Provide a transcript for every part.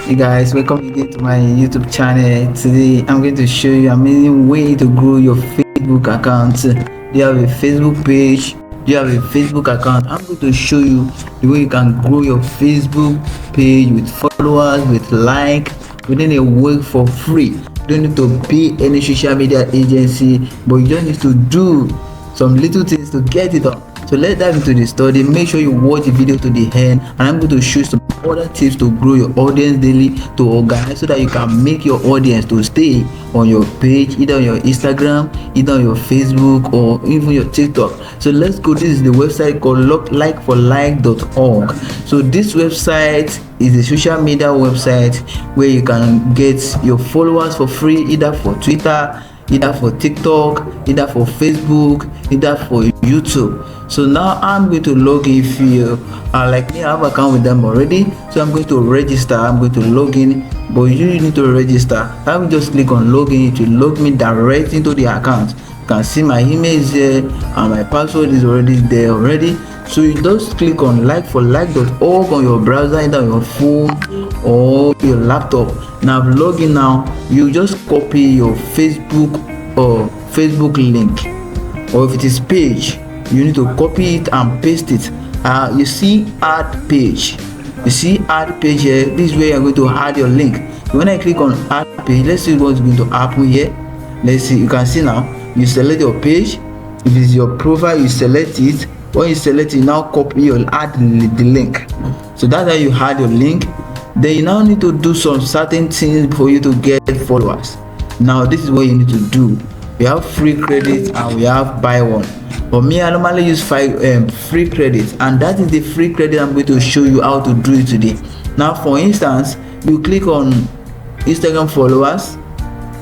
Hey guys, welcome again to my YouTube channel. Today I'm going to show you amazing way to grow your Facebook account. Do you have a Facebook page? Do you have a Facebook account? I'm going to show you the way you can grow your Facebook page with followers, with like, within a week for free. You don't need to pay any social media agency, but you just need to do some little things to get it on. So let's dive into the study. Make sure you watch the video to the end, and I'm going to show you some other tips to grow your audience daily, to organize so that you can make your audience to stay on your page, either on your Instagram, either on your Facebook, or even your TikTok. So let's go. This is the website called likeforlike.org. So this website is a social media website where you can get your followers for free, either for Twitter, either for TikTok, either for Facebook, either for YouTube. So now I'm going to log in. If you are like me, I have an account with them already, so I'm going to register. I'm going to log in, but you need to register. I will just click on login. It will log me direct into the account. You can see my email is there and my password is already there already. So you just click on likeforlike.org on your browser, either on your phone or your laptop. Now I've logged in. Now you just copy your Facebook link, or if it is page, you need to copy it and paste it. You see add page. You see add page here. This is where you're going to add your link. When I click on add page, let's see what's going to happen here. Let's see. You can see now. You select your page. If it's your profile, you select it. When you select it, now copy, you'll add the link. So that's how you add your link. Then you now need to do some certain things for you to get followers. Now this is what you need to do. We have free credit and we have buy one. For me, I normally use free credit, and that is the free credit I'm going to show you how to do it today. Now for instance, you click on Instagram followers.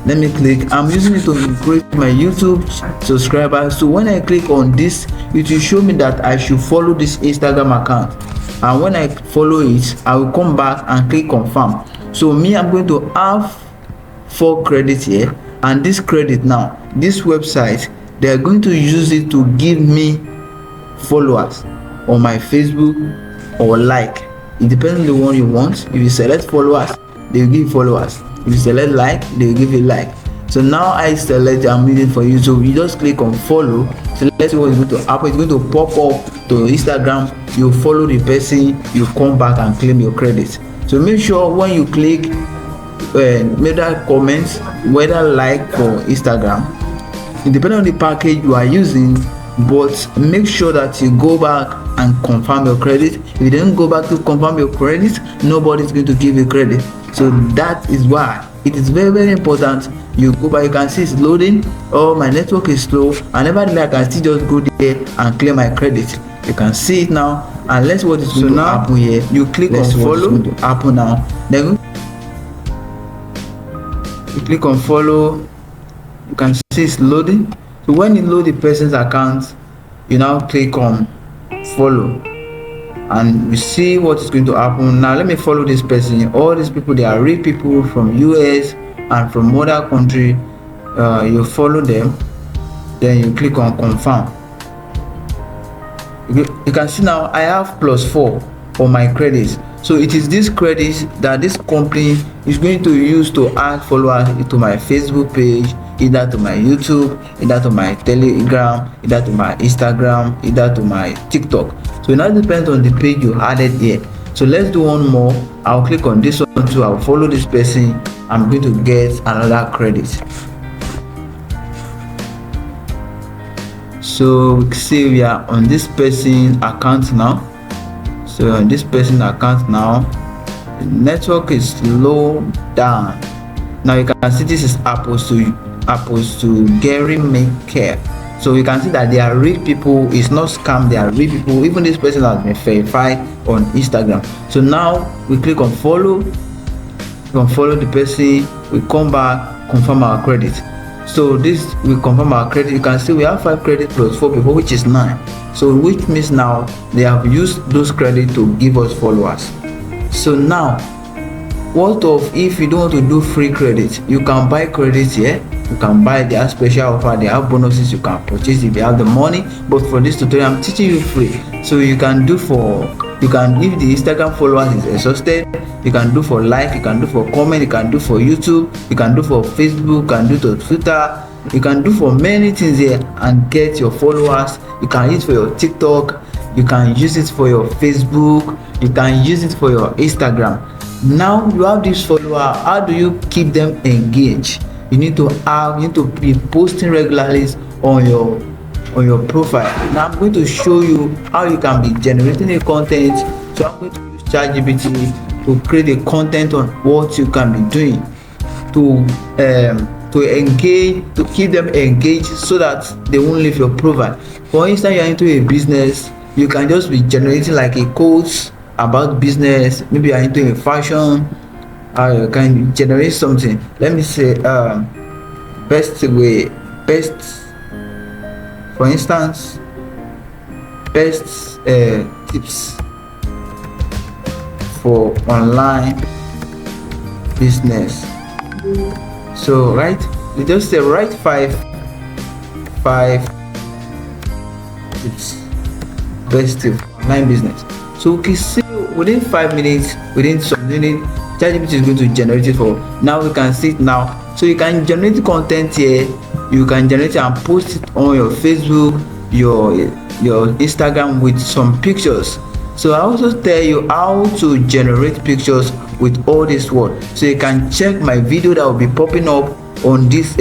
Let me click. I'm using it to increase my YouTube subscribers. So when I click on this, it will show me that I should follow this Instagram account, and when I follow it, I will come back and click confirm. So me, I'm going to have 4 credits here, and this credit now, this website, they are going to use it to give me followers on my Facebook or like. It depends on the one you want. If you select followers, they will give you followers. If you select like, they will give you like. So now I select I'm using for you. So you just click on follow. So let's see what is going to happen. It's going to pop up to Instagram. You follow the person, you come back and claim your credits. So make sure when you click make that comment, whether like for Instagram, it depends on the package you are using, but make sure that you go back and confirm your credit. If you don't go back to confirm your credit, nobody's going to give you credit. So that is why it is very, very important you go back. You can see it's loading. Oh, my network is slow, and nevertheless I can still just go there and claim my credit. You can see it now, and let's see what is going to happen here. You click on follow to happen now. Then you click on follow. You can see it's loading. So when you load the person's account, you now click on follow, and you see what is going to happen. Now let me follow this person. All these people, they are real people from US and from other country. You follow them, then you click on confirm. You can see now I have +4 on my credits. So it is this credits that this company is going to use to add followers to my Facebook page, either to my YouTube, either to my Telegram, either to my Instagram, either to my TikTok. So it now depends on the page you added here. So let's do one more. I'll click on this one too. I'll follow this person. I'm going to get another credit. So we see we are on this person account now. So on this person account now, the network is low down. Now you can see this is opposed to Gary Maker. So you can see that they are real people. It's not scam. They are real people. Even this person has been verified on Instagram. So now we click on follow. We can follow the person. We come back, confirm our credit. So this will confirm our credit. You can see we have 5 credit +4 people, which is 9. So which means now they have used those credit to give us followers. So now, what of if you don't want to do free credit? You can buy credits here. You can buy their special offer. They have bonuses you can purchase if you have the money. But for this tutorial, I'm teaching you free. So you can do for You can, if the Instagram followers is exhausted, you can do for like, you can do for comment, you can do for YouTube, you can do for Facebook, you can do to Twitter, you can do for many things here and get your followers. You can use it for your TikTok, you can use it for your Facebook, you can use it for your Instagram. Now you have this follower, how do you keep them engaged? You need to be posting regularly on your profile. Now I'm going to show you how you can be generating a content. So I'm going to use ChatGPT to create a content on what you can be doing to engage, to keep them engaged so that they won't leave your profile. For instance, you're into a business, you can just be generating like a quote about business. Maybe you're into a fashion, you can generate something. Let me say for instance, best tips for online business. So right, you just say write five tips, best tips for online business. So you can see within 5 minutes, within some minutes, ChatGPT is going to generate it for. Now we can see it now. So you can generate content here. You can generate it and post it on your Facebook, your Instagram with some pictures. So I also tell you how to generate pictures with all this word. So you can check my video that will be popping up on this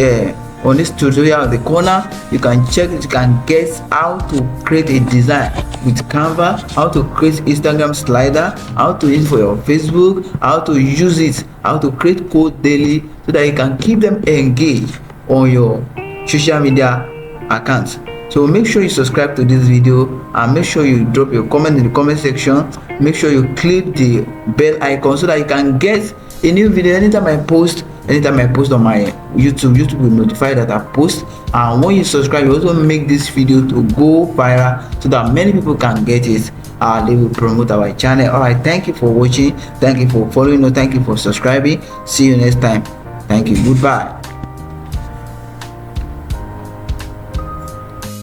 tutorial at the corner. You can check it, you can guess how to create a design with Canva, how to create Instagram slider, how to use it for your Facebook, how to use it, how to create code daily so that you can keep them engaged on your social media accounts. So make sure you subscribe to this video and make sure you drop your comment in the comment section. Make sure you click the bell icon so that you can get a new video anytime I post. Anytime I post on my YouTube will notify that I post. And when you subscribe, you also make this video to go viral so that many people can get it. They will promote our channel. All right, thank you for watching, thank you for following, thank you for subscribing. See you next time. Thank you. Goodbye.